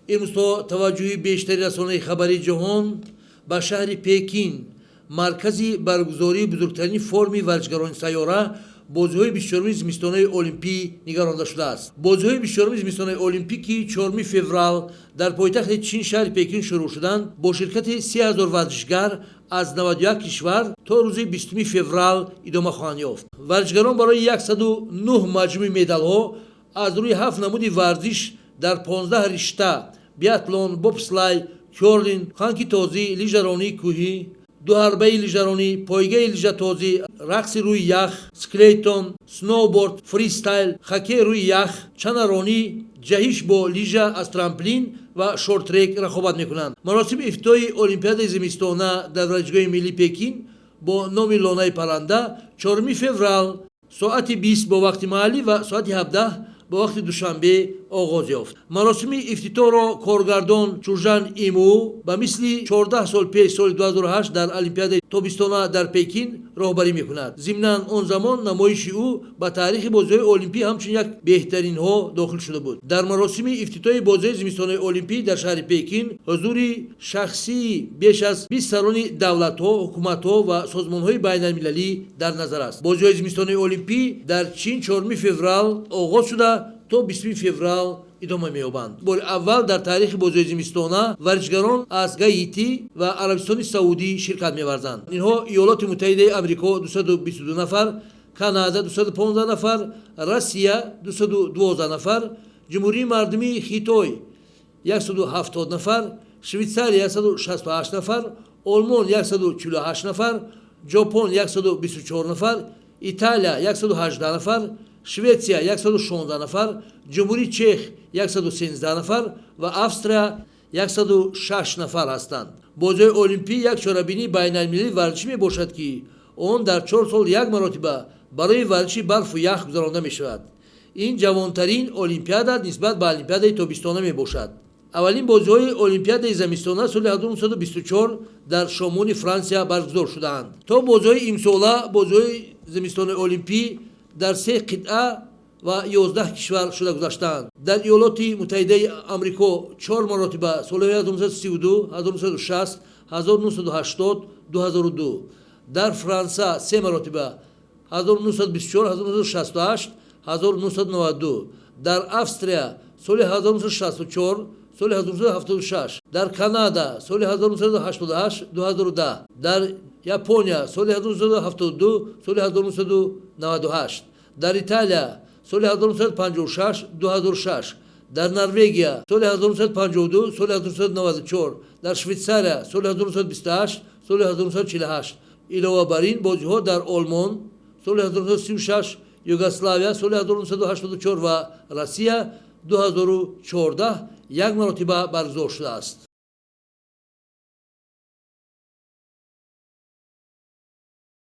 امروز تا توجهی بیشتری رسانه‌های خبری جهان به شهر پکین مرکزی برگزاری بزرگترین فرمی ورزشگران سیاره بازی‌های 24 زمستان‌های المپی نگرانده شده است. بازی‌های 24 زمستان‌های المپیکی 4 فوریه در پایتخت چین شهر پکین شروع شدند با شرکت 30,000 ورزشگر از 91 کشور تا روز 20 فوریه ادامه خواهند یافت. ورزشگران برای 109 مجموعه مدال‌ها از روی 7 نمود ورزش در 15 رشته بیاتلون، بوبسلای، کورلینگ، خانکی تازی، لیژرانی کوهی، دوحربه لیژرانی، پایگاه لیژتازی، رقص روی یخ، سکلیتون، سنوبورد، فریستایل، خاکی روی یخ، چنرانی، جهش با لیژه از ترامپلین و شورت ترک رقابت میکنند. مراسم افتتاحی المپیاد زمستانه در ورزشگاه ملی پکین با نام لانه پرنده 4 فوریه ساعت 20 با وقت محلی و ساعت 17 با وقت دوشنبه آغاز یافت. مراسم افتتاح را کارگردان چوژان ایمو به مثل 14 سال پیش سال 2008 در المپیاد تابستانه در پکین راهبری میکند. ضمناً آن زمان نمایش او به تاریخ بازی‌های المپی همچون یک بهترین ها داخل شده بود. در مراسم افتتاح بازی‌های زمستانه المپی در شهر پکین حضور شخصی بیش از 20 سران دولت‌ها، حکومت‌ها و سازمان‌های بین‌المللی در نظر است. بازی‌های زمستانه المپی در چین 4 فوریه آغاز شده تا 20 فوریه ادامه می‌یابند. بار اول در تاریخ بازی‌های زمستانه ورزشگران از گایتی و عربستان سعودی شرکت می‌ورزند. اینها ایالات متحده آمریکا 222 نفر، کانادا 215 نفر، روسیه 212 نفر، جمهوری مردمی خیتای 170 نفر، شویتساریا 168 نفر، آلمان 148 نفر، ژاپن 124 نفر، ایتالیا 118 نفر، شویتسیا 116 نفر، جمهوری چخ 113 نفر و افسریا 106 نفر هستند. بازی‌های المپی یک چاره‌بینی بین‌المللی ورزشی میباشد که آن در 4 سال یک مرتبه برای ورزش برف و یخ گذرانده میشود. این جوانترین المپیاد نسبت به المپیاد تابستانه میباشد. اولین بازی‌های المپیاد زمستانه سال 1924 در شامون فرانسه برگزار شدند. تا بازی‌های امساله بازی‌های زمستانه المپی در 3 قطعه و 11 کشور شده گذاشتند. در ایالات متحده آمریکا 4 مرتبه سال 1932، 1960، 1980، 2002. در فرانسه 3 مرتبه 1924، 1968، 1992. در افسریا سال 1964، سال 1976. در کانادا سال 1988، 2010. در ژاپن سال 1972، سال 1998. در ایتالیا سال 1956، 2006. در نروژ سال 1952، سال 1994. در شویتساریا سال 1928، سال 1948. علاوه بر این بازی‌ها در آلمان سال 1936، یوگسلاویا سال 1984 و روسیه 2014 یک مرتبه برگزار شده است.